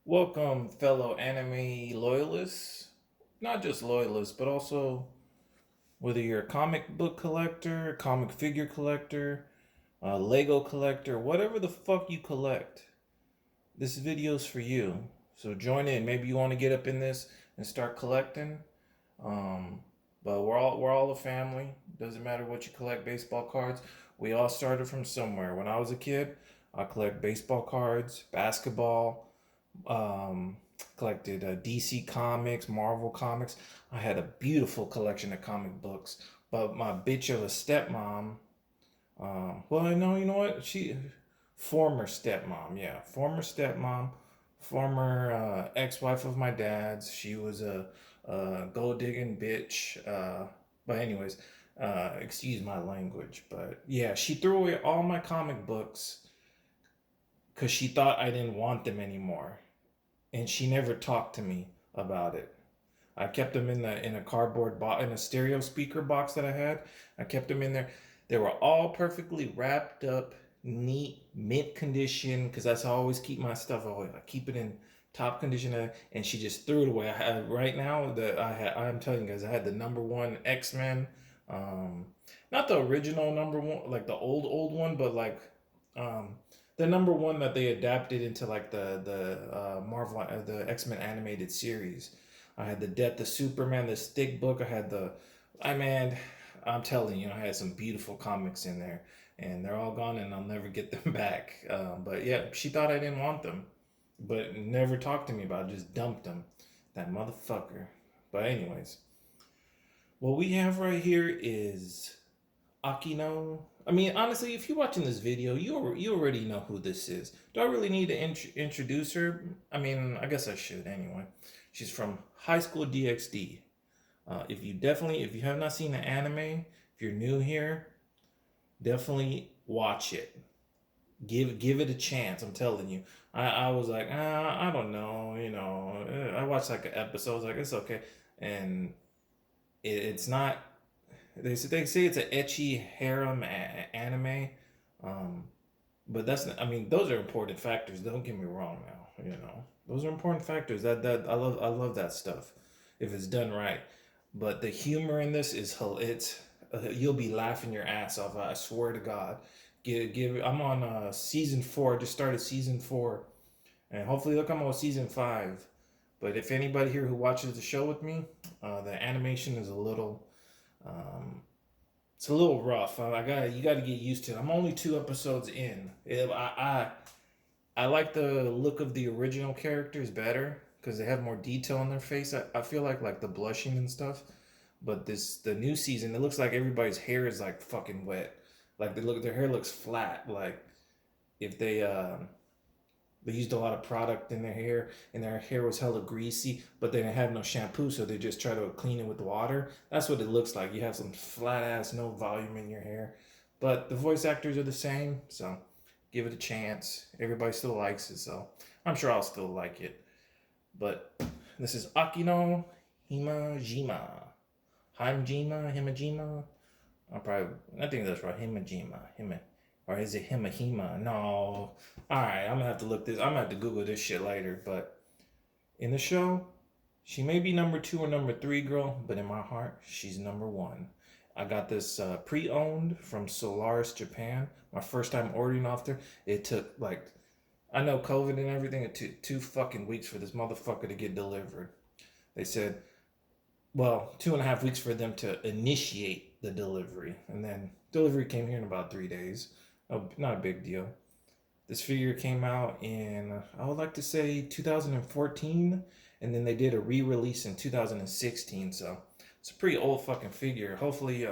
Welcome, fellow anime loyalists. Not just loyalists, but also whether you're a comic book collector, comic figure collector, a Lego collector, whatever the fuck you collect, this video's for you. So join in. Maybe you want to get up in this and start collecting. Um, but we're all a family. Doesn't matter what you collect. Baseball cards. We all started from somewhere. When I was a kid, I collect baseball cards, basketball, um, collected DC Comics, Marvel Comics. I had a beautiful collection of comic books, but my bitch of a stepmom, well, I know, you know what? Former stepmom, yeah, former stepmom, former ex-wife of my dad's. She was a gold digging bitch. But anyways, excuse my language, but yeah, she threw away all my comic books because she thought I didn't want them anymore, and she never talked to me about it. I kept them in a cardboard box, in a stereo speaker box that I had. I kept them in there. They were all perfectly wrapped up, neat, mint condition. Because that's how I always keep my stuff. I keep it in top condition. And she just threw it away. I had right now that I had. I'm telling you guys, I had the number one X Men. Um, Not the original number one, like the old one, but like um, the number one that they adapted into like the Marvel the X Men animated series. I had the Death of Superman, the stick book. I had I man, I'm telling you, I had some beautiful comics in there, and they're all gone, and I'll never get them back. But yeah, she thought I didn't want them, but never talked to me about it. Just dumped them, that motherfucker. But anyways, what we have right here is Akeno. I mean, honestly, if you're watching this video, you already know who this is. Do I really need to introduce her? I mean, I guess I should anyway. She's from High School DxD. If you have not seen the anime, if you're new here, definitely watch it. Give it a chance. I'm telling you. I was like, I don't know, I watched like an episode, I was like it's okay, and it's not. They say it's an ecchi harem anime, um, but that's not, I mean those are important factors. Don't get me wrong now. Those are important factors. That I love that stuff if it's done right. But the humor in this is it's you'll be laughing your ass off. I swear to God. I'm on season 4. Just started season 4, and hopefully they'll come out with season 5. But if anybody here who watches the show with me, the animation is a little um, it's a little rough. You got to get used to it. I'm only 2 episodes in. I like the look of the original characters better because they have more detail on their face. I feel like the blushing and stuff. But the new season, it looks like everybody's hair is like fucking wet. Like their hair looks flat. Like if they used a lot of product in their hair, and their hair was hella greasy, but they didn't have no shampoo, so they just try to clean it with water. That's what it looks like. You have some flat ass, no volume in your hair. But the voice actors are the same, so give it a chance. Everybody still likes it, so I'm sure I'll still like it. But this is Akeno Himejima. Himejima. I think that's right. Himejima. Or is it Himehima? No. Alright, I'm gonna have to look this. I'm gonna have to Google this shit later. But in the show, she may be number 2 or number 3 girl, but in my heart, she's number 1. I got this pre-owned from Solaris Japan. My first time ordering off there. It took like, I know COVID and everything. It took 2 fucking weeks for this motherfucker to get delivered. They said, well, 2.5 weeks for them to initiate the delivery, and then delivery came here in about 3 days. Oh, not a big deal. This figure came out in, I would like to say 2014, and then they did a re-release in 2016. So it's a pretty old fucking figure. Hopefully,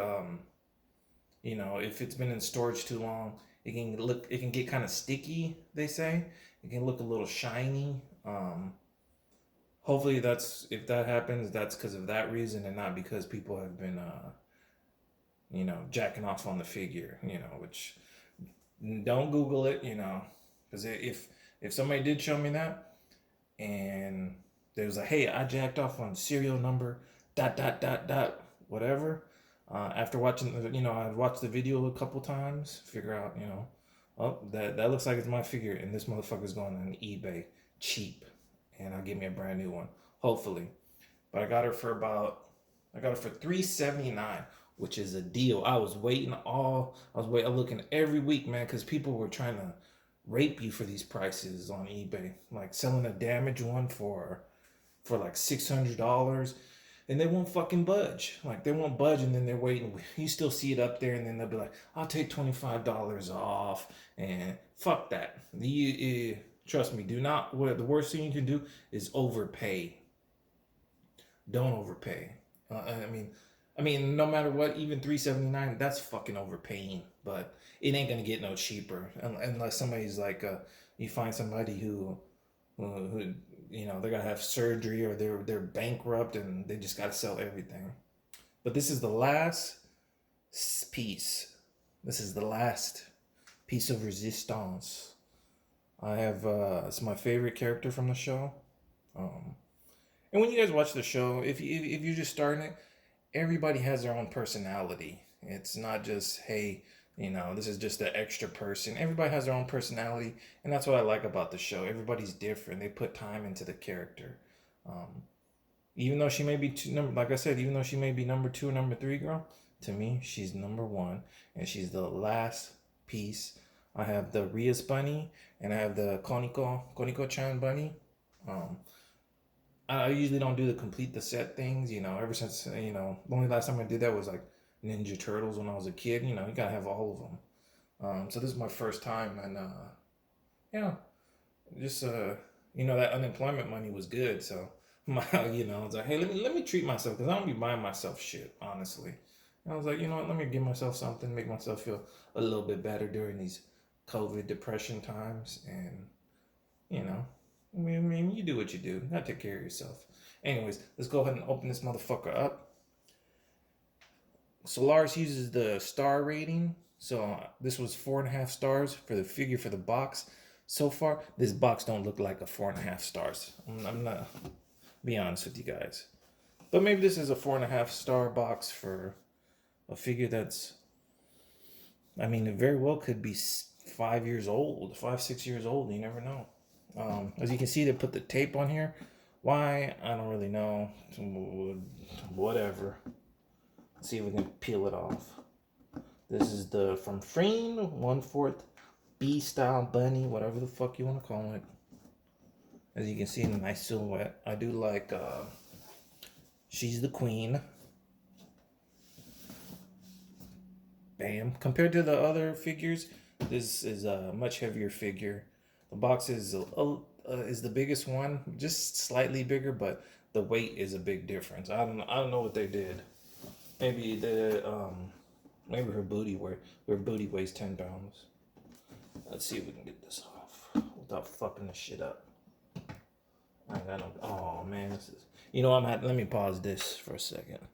if it's been in storage too long, it can get kind of sticky. They say it can look a little shiny. Hopefully, if that happens, that's because of that reason and not because people have been, jacking off on the figure. Which don't Google it. Because if somebody did show me that and there was like, hey, I jacked off on serial number dot dot dot dot whatever. After watching, I've watched the video a couple times, figure out, oh, that looks like it's my figure, and this motherfucker's going on eBay cheap. and I'll give me a brand new one, hopefully. But I got her for $379, which is a deal. I was looking every week, man, because people were trying to rape you for these prices on eBay, like selling a damaged one for like $600, and they won't fucking budge. Like they won't budge, and then they're waiting. You still see it up there, and then they'll be like, "I'll take $25 off," and fuck that. Trust me, do not. What the worst thing you can do is overpay. Don't overpay. No matter what, even $379, that's fucking overpaying. But it ain't gonna get no cheaper unless somebody's like, you find somebody who they're gonna have surgery or they're bankrupt and they just gotta sell everything. But this is the last piece. This is the last piece of resistance. I have it's my favorite character from the show. And when you guys watch the show, if you're just starting it, everybody has their own personality. It's not just, hey, this is just an extra person. Everybody has their own personality, and that's what I like about the show. Everybody's different. They put time into the character. Even though she may be even though she may be number 2 or number 3 girl, to me, she's number 1, and she's the last piece. I have the Rias bunny, and I have the Koniko-chan bunny. I usually don't do the complete the set things, ever since, the only last time I did that was like Ninja Turtles when I was a kid. You gotta have all of them. So this is my first time, and just that unemployment money was good, so it's like, hey, let me treat myself, because I don't be buying myself shit, honestly. And I was like, you know what, let me give myself something, make myself feel a little bit better during these COVID depression times, and you do what you do. Not take care of yourself. Anyways, let's go ahead and open this motherfucker up. Solaris uses the star rating. So this was 4.5 stars for the figure for the box. So far, this box don't look like a 4.5 stars. I'm not be honest with you guys. But maybe this is a 4.5 star box for a figure that's, it very well could be 5 years old, 5-6 years old. You never know. As you can see, they put the tape on here. Why? I don't really know. Whatever. Let's see if we can peel it off. This is the from Freen 1/4 B style bunny, whatever the fuck you want to call it. As you can see, in a nice silhouette. I do like. She's the queen. Bam. Compared to the other figures, this is a much heavier figure. The box is the biggest one, just slightly bigger, but the weight is a big difference. I don't know what they did. Maybe maybe her booty weighs 10 pounds. Let's see if we can get this off without fucking this shit up. I got no. Oh man, this is. Let me pause this for a second.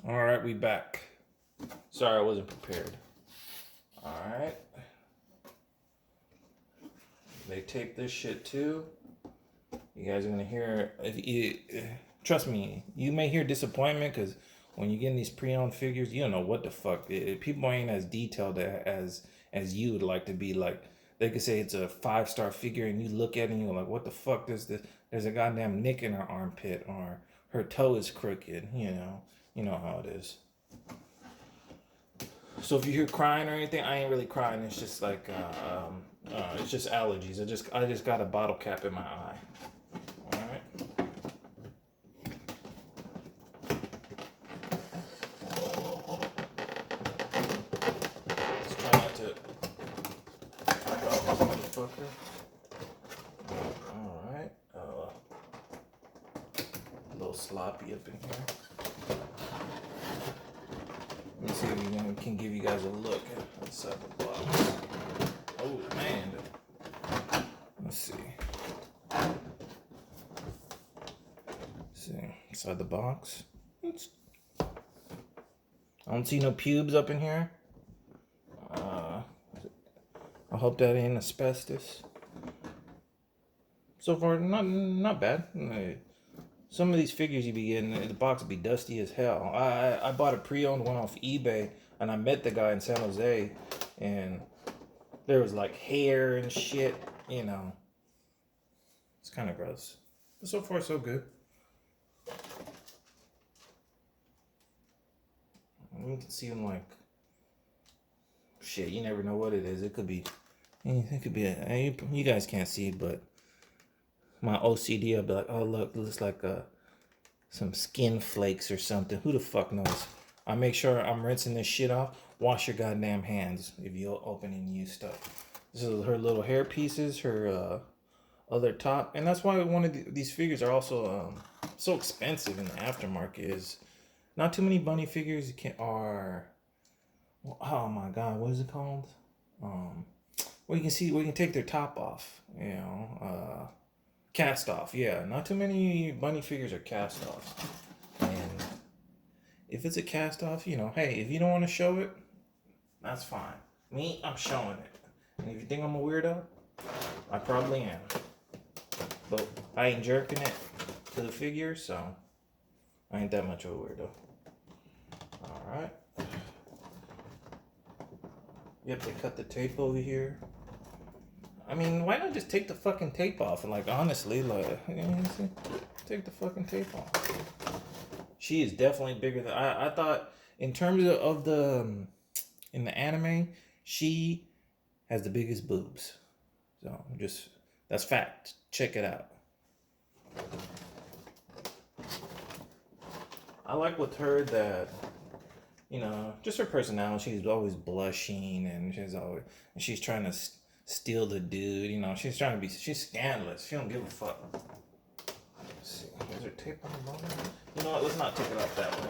All right, we back. Sorry, I wasn't prepared. All right. They tape this shit too. You guys are gonna hear. Trust me, you may hear disappointment, because when you get in these pre-owned figures, you don't know what the fuck. People ain't as detailed as you would like to be. Like, they could say it's a 5-star figure, and you look at it and you're like, what the fuck? There's a goddamn nick in her armpit, or her toe is crooked. You know how it is. So if you hear crying or anything, I ain't really crying. It's just like it's just allergies. I just got a bottle cap in my eye. All right. Let's try not to drop this motherfucker. All right. A little sloppy up in here. Let me see if we can give you guys a look inside the box. Oh man. Let's see. Inside the box. I don't see no pubes up in here. I hope that ain't asbestos. So far, not bad. Some of these figures you be getting, the box would be dusty as hell. I bought a pre-owned one off eBay, and I met the guy in San Jose, and there was like hair and shit, It's kind of gross. But so far, so good. You can see them like, shit, you never know what it is. It could be, you guys can't see, but my OCD, I'll be like, oh, look, it looks like some skin flakes or something. Who the fuck knows? I make sure I'm rinsing this shit off. Wash your goddamn hands if you open and use stuff. This is her little hair pieces, her other top. And that's why one of these figures are also so expensive in the aftermarket. Is not too many bunny figures are, oh my god, what is it called? Where you can see, where you can take their top off, you know, cast off. Yeah, not too many bunny figures are cast off. And if it's a cast off, you know, hey, if you don't want to show it, that's fine. Me, I'm showing it. And if you think I'm a weirdo, I probably am. But I ain't jerking it to the figure, so I ain't that much of a weirdo. Alright. Yep, they cut the tape over here. I mean, why not just take the fucking tape off? And like, honestly, like, you know, take the fucking tape off. She is definitely bigger than I thought. In terms of the in the anime, she has the biggest boobs. So just, that's fact. Check it out. I like with her that, you know, just her personality. She's always blushing, and she's trying to steal the dude. You know, she's scandalous. She don't give a fuck. Let's see, is there tape on the bottom? You know what? Let's not take it off that way.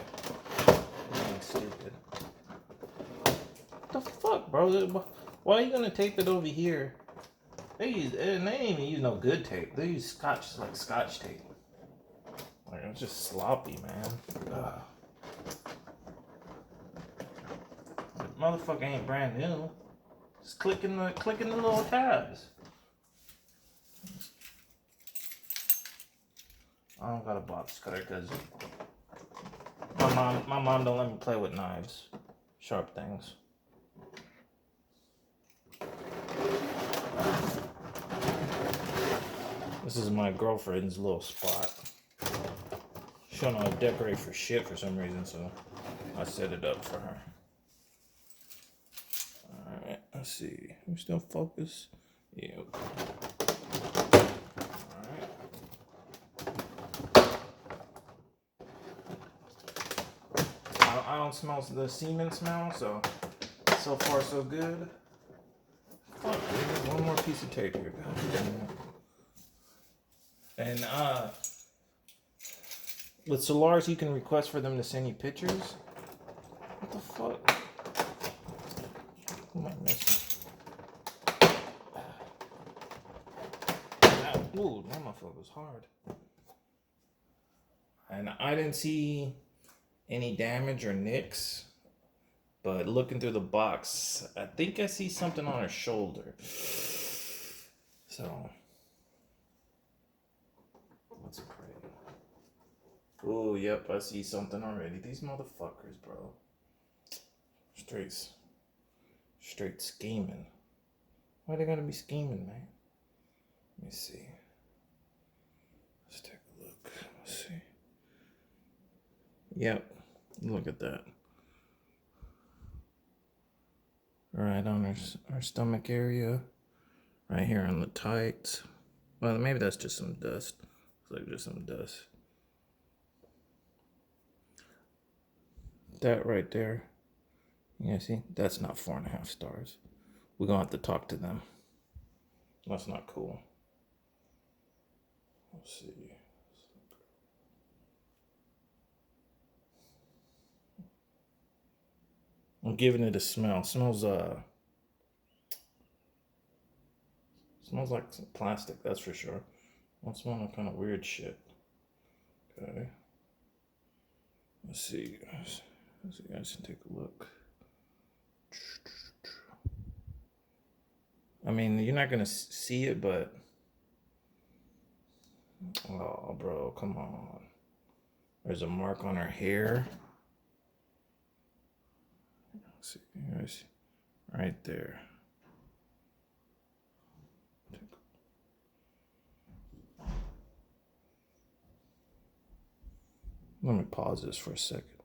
I'm being stupid. What the fuck, bro? Why are you gonna tape it over here? They ain't even use no good tape. They use scotch tape. Like, it's just sloppy, man. Ugh. Motherfucker ain't brand new. Just clicking the little tabs. I don't got a box cutter because my mom don't let me play with knives, sharp things. This is my girlfriend's little spot. She don't know how to decorate for shit for some reason, so I set it up for her. Alright, let's see. We still focus? Yep. Alright. I don't smell the semen smell, so far so good. Fuck, dude, one more piece of tape here. And with Solaris, you can request for them to send you pictures. What the fuck? What am I missing? Ooh, that motherfucker was hard. And I didn't see any damage or nicks, but looking through the box, I think I see something on her shoulder. So, what's it crazy? Oh, yep, I see something already. These motherfuckers, bro. Straight scheming. Why they gotta be scheming, man? Let me see. Let's take a look. Let's see. Yep, look at that. Right on our stomach area. Right here on the tights. Well, maybe that's just some dust. Looks like just some dust. That right there. Yeah, see? That's not 4.5 stars. We're gonna have to talk to them. That's not cool. Let's see. I'm giving it a smell. Smells like some plastic, that's for sure. I'm smelling kind of weird shit. Okay. Let's see, guys. Let's see, guys can take a look. I mean, you're not gonna see it, but oh, bro, come on. There's a mark on her hair. Let's see, guys, right there. Let me pause this for a second.